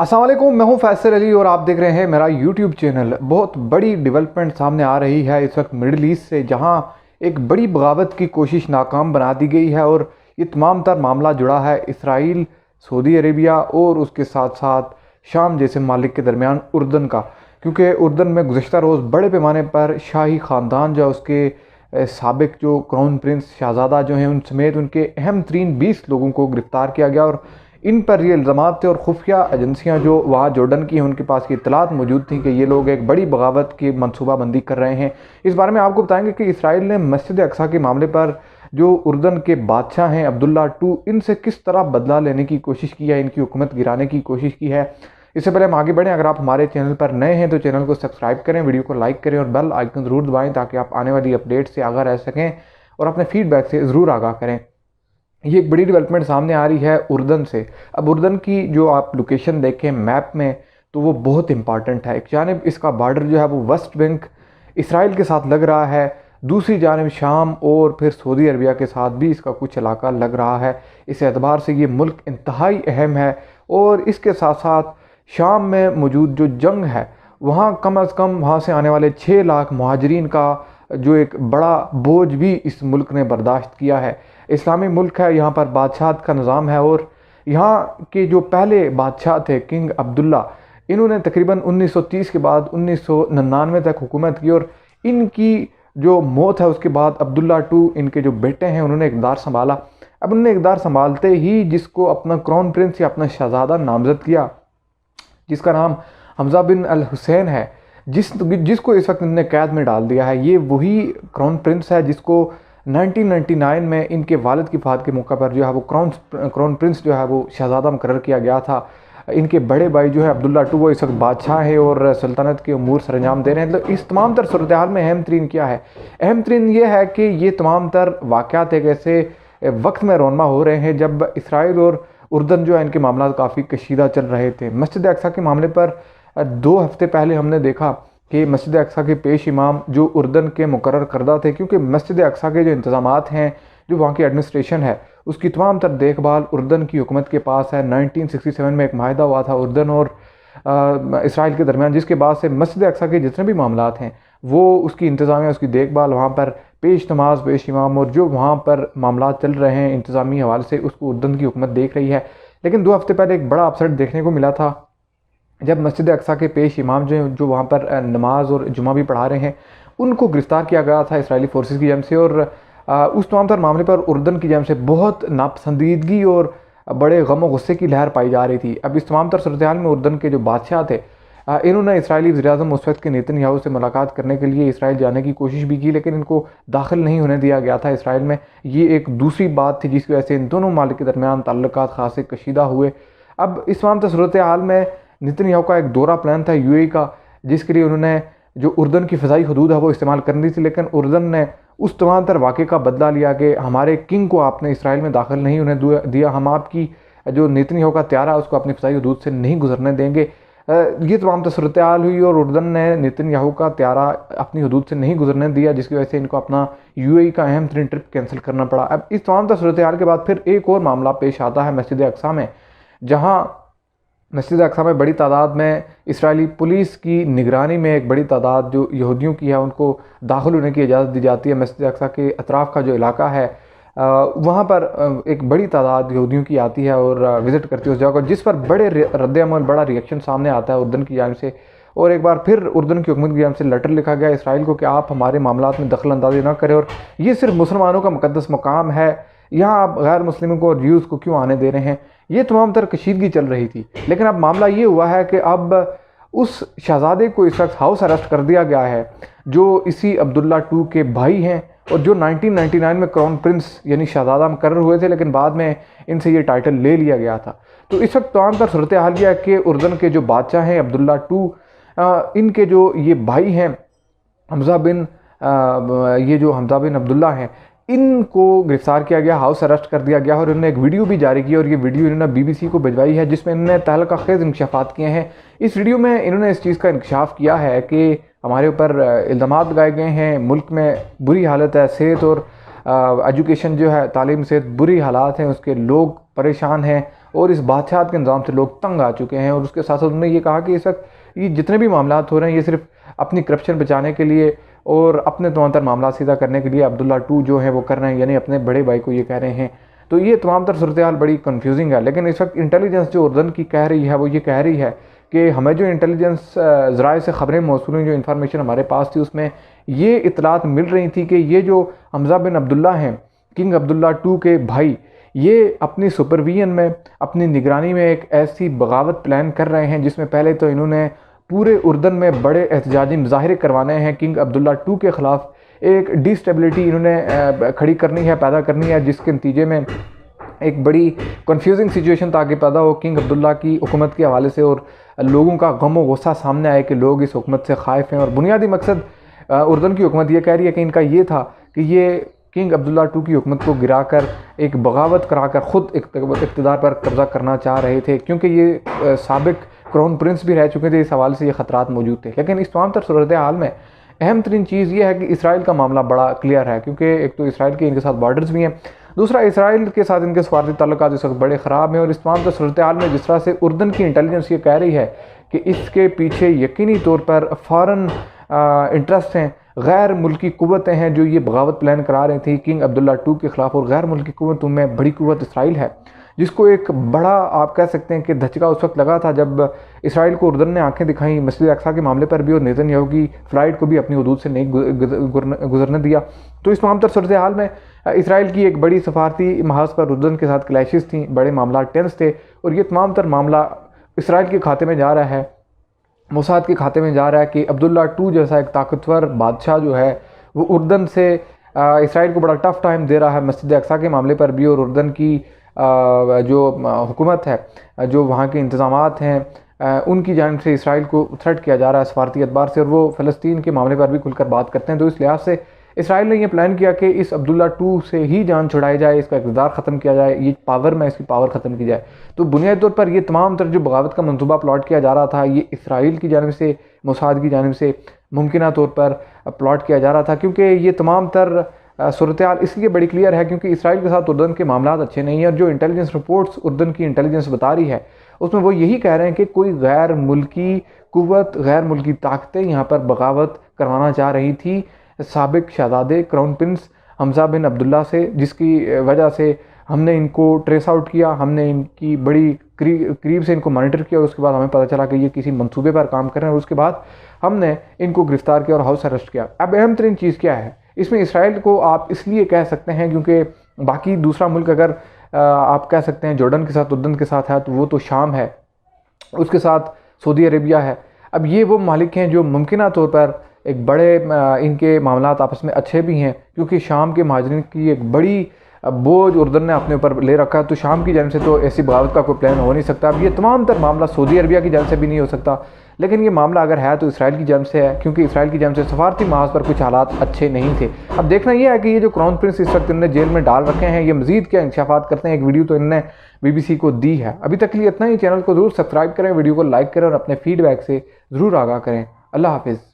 अस्सलाम वालेकुम, मैं हूं फैसल अली और आप देख रहे हैं मेरा यूट्यूब चैनल। बहुत बड़ी डेवलपमेंट सामने आ रही है इस वक्त मिडल ईस्ट से, जहां एक बड़ी बगावत की कोशिश नाकाम बना दी गई है और ये तमाम तर मामला जुड़ा है इसराइल, सऊदी अरेबिया और उसके साथ साथ शाम जैसे मालिक के दरमियान उर्दन का। क्योंकि उर्दन में गुज़श्ता रोज़ बड़े पैमाने पर शाही ख़ानदान जो उसके साबिक जो क्राउन प्रिंस शहज़ादा जो हैं उन समेत उनके अहम तरीन 20 लोगों को गिरफ़्तार किया गया और इन पर ये इल्ज़ाम थे और खुफिया एजेंसियाँ जो वहाँ जॉर्डन की हैं उनके पास की इत्तलात मौजूद थी कि ये लोग एक बड़ी बगावत की मनसूबाबंदी कर रहे हैं। इस बारे में आपको बताएंगे कि इसराइल ने मस्जिद अक्सा के मामले पर जो उर्दन के बादशाह हैं अब्दुल्ला II, इनसे किस तरह बदला लेने की कोशिश की है, इनकी हुकूमत गिराने की कोशिश की है। इससे पहले हम आगे बढ़ें, अगर आप हमारे चैनल पर नए हैं तो चैनल को सब्सक्राइब करें, वीडियो को लाइक करें और बेल आइकन ज़रूर दबाएँ ताकि आप आने वाली अपडेट से आगाह रह सकें और अपने फीडबैक से ज़रूर आगाह करें। ये एक बड़ी डेवलपमेंट सामने आ रही है उर्दन से। अब उर्दन की जो आप लोकेशन देखें मैप में तो वो बहुत इंपॉर्टेंट है। एक जानिब इसका बॉर्डर जो है वो वेस्ट बैंक इसराइल के साथ लग रहा है, दूसरी जानिब शाम और फिर सऊदी अरबिया के साथ भी इसका कुछ इलाका लग रहा है। इस एतबार से ये मुल्क इंतहाई अहम है और इसके साथ साथ शाम में मौजूद जो जंग है वहाँ कम अज़ कम वहाँ से आने वाले 6 लाख महाजरीन का जो एक बड़ा बोझ भी इस मुल्क ने बर्दाश्त किया है। इस्लामी मुल्क है, यहाँ पर बादशाहत का निज़ाम है और यहाँ के जो पहले बादशाह थे किंग अब्दुल्ला, इन्होंने तकरीबन 1930 के बाद 1999 तक हुकूमत की और इनकी जो मौत है उसके बाद अब्दुल्ला II, इनके जो बेटे हैं, उन्होंने इक़्तिदार संभाला। अब उन्होंने इक़्तिदार संभालते ही जिसको अपना क्राउन प्रिंस या अपना शहज़ादा नामज़द किया, जिसका नाम हमज़ा बिन अल हुसैन है, जिसको इस वक्त इन्होंने कैद में डाल दिया है। ये वही क्राउन प्रिंस है जिसको 1999 में इनके वालिद की वफ़ात के मौका पर जो है वो क्राउन प्रिंस जो है वो शहज़ादा मुकर्रर किया गया था। इनके बड़े भाई जो है अब्दुल्ला II, वो इस वक्त बादशाह है और सल्तनत के अमूर सरंजाम दे रहे हैं। तो इस तमाम तर सूरत हाल में अहम तरीन क्या है? अहम तरीन ये है कि ये तमाम तर वाक़यात एक ऐसे वक्त में रोनमा हो रहे हैं जब इसराइल और उर्दन जो है इनके मामला काफ़ी कशीदा चल रहे थे। मस्जिद अक्सा के मामले पर 2 हफ़्ते पहले हमने देखा कि मस्जिद अक्सा के पेश इमाम जो उर्दन के मुकर्रर करदा थे, क्योंकि मस्जिद अक्सा के जो इंतज़ामात हैं, जो वहाँ की एडमिनिस्ट्रेशन है, उसकी तमाम तर देखभाल उर्दन की हुकूमत के पास है। 1967 में एक माहिदा हुआ था उर्दन और इसराइल के दरमियान, जिसके बाद से मस्जिद अक्सा के जितने भी मामलात हैं वो उसकी इंतज़ामिया, उसकी देखभाल, वहाँ पर पेश नमाज, पेश इमाम और जो वहाँ पर मामलात चल रहे हैं इंतज़ामी हवाले से, उसको उर्दन की हुकूमत देख रही है। लेकिन 2 हफ़्ते पहले एक बड़ा अपसेट देखने को मिला था जब मस्जिद अक्सा के पेश इमाम जो वहाँ पर नमाज और जुमा भी पढ़ा रहे हैं, उनको गिरफ़्तार किया गया था इसराइली फोर्सेस की जानिब से और उस तमाम तर मामले पर उर्दन की जानिब से बहुत नापसंदीदगी और बड़े गम और गुस्से की लहर पाई जा रही थी। अब इस तमाम तर सूरत हाल में उर्दन के जो बादशाह थे, इन्होंने इसराइली वज़ीर-ए-आज़म उस वक्त के नेतन्याहू से मुलाकात करने के लिए इसराइल जाने की कोशिश भी की, लेकिन इनको दाखिल नहीं होने दिया गया था इसराइल में। ये एक दूसरी बात थी जिसकी वजह से इन दोनों मालिक के दरमियान ताल्लुकात खासे कशीदा हुए। अब इस तमाम तर सूरत हाल में नेतन्याहू का एक दौरा प्लान था UAE का, जिसके लिए उन्होंने जो उर्दन की फ़िज़ाई हदूद है वो इस्तेमाल करनी थी, लेकिन उर्दन ने उस तमाम तर वाक़े का बदला लिया कि हमारे किंग को आपने इसराइल में दाखिल नहीं होने दिया, हम आपकी जो नेतन्याहू का त्यारा है उसको अपनी फ़िज़ाई हदूद से नहीं गुजरने देंगे। ये तमाम तर सूरत हाल हुई और उर्दन ने नेतन्याहू का त्यारा अपनी हदूद से नहीं गुजरने दिया, जिसकी वजह से इनको अपना UAE का अहम तरीन ट्रिप कैंसिल करना पड़ा। अब इस तमाम तर सूरत हाल के बाद फिर एक और मामला पेश आता है मस्जिद अक्सा में, जहाँ मस्जिद अक्सा में बड़ी तादाद में इसराइली पुलिस की निगरानी में एक बड़ी तादाद जो यहूदियों की है उनको दाखिल होने की इजाज़त दी जाती है। मस्जिद अक्सा के अतराफ़ का जो इलाका है वहाँ पर एक बड़ी तादाद यहूदियों की आती है और विज़िट करती है उस जगह को, जिस पर बड़े रद्द-ए-अमल, बड़ा रिएक्शन सामने आता है उर्दन की जानिब से। और एक बार फिर उर्दन की हुकूमत की जानिब से लेटर लिखा गया इसराइल को कि आप हमारे मामलात में दखल अंदाज़ी ना करें और ये सिर्फ मुसलमानों का मुक़द्दस मकाम है, यहाँ आप गैर मुस्लिमों को और ज्यूज़ को क्यों आने दे रहे हैं। ये तमाम तर कशीदगी चल रही थी। लेकिन अब मामला ये हुआ है कि अब उस शहज़ादे को इस वक्त हाउस अरेस्ट कर दिया गया है जो इसी अब्दुल्ला II के भाई हैं और जो 1999 में क्राउन प्रिंस यानी शहज़ादा मुकर्रर हुए थे, लेकिन बाद में इनसे ये टाइटल ले लिया गया था। तो इस वक्त तमाम तर सूरत हाल यह है कि उर्दन के जो बादशाह हैं अब्दुल्ला II, इनके जो ये भाई हैं हमज़ा बिन अब्दुल्ला हैं, इनको गिरफ़्तार किया गया, हाउस अरेस्ट कर दिया गया और इन्होंने एक वीडियो भी जारी की और ये वीडियो इन्होंने BBC को भिजवाई है, जिसमें इन्होंने तहलका-खेज़ इंकशाफ़ात किए हैं। इस वीडियो में इन्होंने इस चीज़ का इंकशाफ़ किया है कि हमारे ऊपर इल्ज़ामात लगाए गए हैं, मुल्क में बुरी हालत है, सेहत और एजुकेशन जो है, तालीम से बुरी हालात हैं, उसके लोग परेशान हैं और इस बादशाहत के निज़ाम से लोग तंग आ चुके हैं। और उसके साथ साथ उन्होंने ये कहा कि इस वक्त ये जितने भी मामला हो रहे हैं ये सिर्फ अपनी करप्शन बचाने के लिए और अपने तमाम तर मामला सीधा करने के लिए अब्दुल्ला 2 जो है वो कर रहे हैं, यानी अपने बड़े भाई को ये कह रहे हैं। तो ये तमाम तर सूरत हाल बड़ी कन्फ्यूजिंग है। लेकिन इस वक्त इंटेलिजेंस जो उर्दन की कह रही है वो ये कह रही है कि हमें जो इंटेलिजेंस ज़राए से ख़बरें मौसूल हुई, जो इन्फॉर्मेशन हमारे पास थी, उसमें ये इतलात मिल रही थी कि ये जो हमज़ा बिन अब्दुल्ला हैं, किंग अब्दुल्ला 2 के भाई, ये अपनी सुपरविजन में, अपनी निगरानी में एक ऐसी बगावत प्लान कर रहे हैं जिसमें पहले तो इन्होंने पूरे उर्दन में बड़े एहतजाजी मुजाहरे करवाने हैं किंग अब्दुल्ला 2 के ख़िलाफ़। एक डिस्टेबिलिटी इन्होंने खड़ी करनी है, पैदा करनी है, जिसके नतीजे में एक बड़ी कन्फ्यूजिंग सिचुएशन ताकि पैदा हो किंग अब्दुल्ला की हुकूमत के हवाले से, और लोगों का गम व गुस्सा सामने आए कि लोग इस हुकूमत से खाइफ हैं। और बुनियादी मकसद उर्दन की हुकूमत ये कह रही है कि इनका ये था कि ये किंग अब्दुल्ला 2 की हुकूमत को गिराकर एक बगावत कराकर ख़ुद इक़्तिदार पर कब्ज़ा करना चाह रहे थे, क्योंकि ये साबिक क्राउन प्रिंस भी रह चुके थे। इस हवाले से ये ख़तरात मौजूद थे। लेकिन इस तमाम तर सूरत हाल में अहम तरीन चीज़ ये है कि इसराइल का मामला बड़ा क्लियर है, क्योंकि एक तो इसराइल के इनके साथ बॉर्डर्स भी हैं, दूसरा इसराइल के साथ इनके सफारती ताल्लुकात इस वक्त बड़े ख़राब हैं। और इस तमाम सूरत हाल में जिस तरह से उर्दन की इंटेलिजेंस ये कह रही है कि इसके पीछे यकीनी तौर पर फ़ॉरेन इंटरेस्ट हैं, गैर मुल्की कुव्वतें हैं जो ये बगावत प्लान करा रही थी किंग अब्दुल्ला 2 के ख़िलाफ़। और गैर मुल्की कुव्वतों में बड़ी कुव्वत इसराइल है, जिसको एक बड़ा आप कह सकते हैं कि धचका उस वक्त लगा था जब इसराइल को उर्दन ने आंखें दिखाई मस्जिद अक्सा के मामले पर भी, और नेतन्याहू की फ़्लाइट को भी अपनी हदूद से नहीं गुजरने दिया। तो इस तमाम तर सूरत हाल में इसराइल की एक बड़ी सफारती महाज पर उर्दन के साथ क्लैशेस थी, बड़े मामला टेंस थे, और ये तमाम तर मामला इसराइल के खाते में जा रहा है, मोसाद के खाते में जा रहा है कि अब्दुल्ला 2 जैसा एक ताकतवर बादशाह जो है वो उर्दन से इसराइल को बड़ा टफ़ टाइम दे रहा है मस्जिद अक्सा के मामले पर भी। और उर्दन की जो हुकूमत है, जो वहाँ के इंतज़ामात हैं, उनकी जानिब से इसराइल को थ्रेट किया जा रहा है सफारती एतबार से, और वो फ़लस्तीन के मामले पर भी खुलकर बात करते हैं। तो इस लिहाज से इसराइल ने यह प्लान किया कि इस अब्दुल्ला 2 से ही जान छुड़ाई जाए, इसका इक़्तिदार ख़त्म किया जाए, ये पावर में इसकी पावर ख़त्म की जाए। तो बुनियादी तौर पर ये तमाम तर जो बगावत का मनसूबा प्लॉट किया जा रहा था, ये इसराइल की जानिब से, मोसाद की जानिब से मुमकिना तौर पर प्लॉट किया जा रहा था, क्योंकि ये तमाम तर सूरत हाल इसलिए बड़ी क्लियर है क्योंकि इसराइल के साथ उर्दन के मामला अच्छे नहीं हैं। और जो इंटेलिजेंस रिपोर्ट्स उर्दन की इंटेलिजेंस बता रही है उसमें वो यही कह रहे हैं कि कोई गैर मुल्की कुव्वत, गैर मुल्की ताकतें यहाँ पर बगावत करवाना चाह रही थी साबिक शहजादे क्राउन प्रिंस हमज़ा बिन अब्दुल्ला से, जिसकी वजह से हमने इनको ट्रेस आउट किया, हमने इनकी बड़ी करीब से इनको मॉनिटर किया, और उसके बाद हमें पता चला कि ये किसी मंसूबे पर काम कर रहे हैं, और उसके बाद हमने इनको गिरफ़्तार किया और हाउस अरेस्ट किया। अब अहम तरीन चीज़ क्या है इसमें, इसराइल को आप इसलिए कह सकते हैं क्योंकि बाकी दूसरा मुल्क अगर आप कह सकते हैं जॉर्डन के साथ उर्दन के साथ है तो वो तो शाम है, उसके साथ सऊदी अरेबिया है। अब ये वो मालिक हैं जो मुमकिना तौर पर एक बड़े इनके मामलात आपस में अच्छे भी हैं, क्योंकि शाम के महाजरीन की एक बड़ी बोझ उर्दन ने अपने ऊपर ले रखा है। तो शाम की जानिब से तो ऐसी बगावत का कोई प्लान हो नहीं सकता। अब ये तमाम तर मामला सऊदी अरबिया की जानिब से भी नहीं हो सकता, लेकिन ये मामला अगर है तो इसराइल की जानिब से है, क्योंकि इसराइल की जानिब से सफारती महाज पर कुछ हालात अच्छे नहीं थे। अब देखना यह है कि ये जो क्राउन प्रिंस इस वक्त इन्होंने जेल में डाल रखे हैं, ये मजीद क्या इंकशाफात करते हैं। एक वीडियो तो इन्होंने BBC को दी है। अभी तक के लिए इतना ही। चैनल को ज़रूर सब्सक्राइब करें, वीडियो को लाइक करें और अपने फीडबैक से ज़रूर आगाह करें। अल्लाह हाफिज़।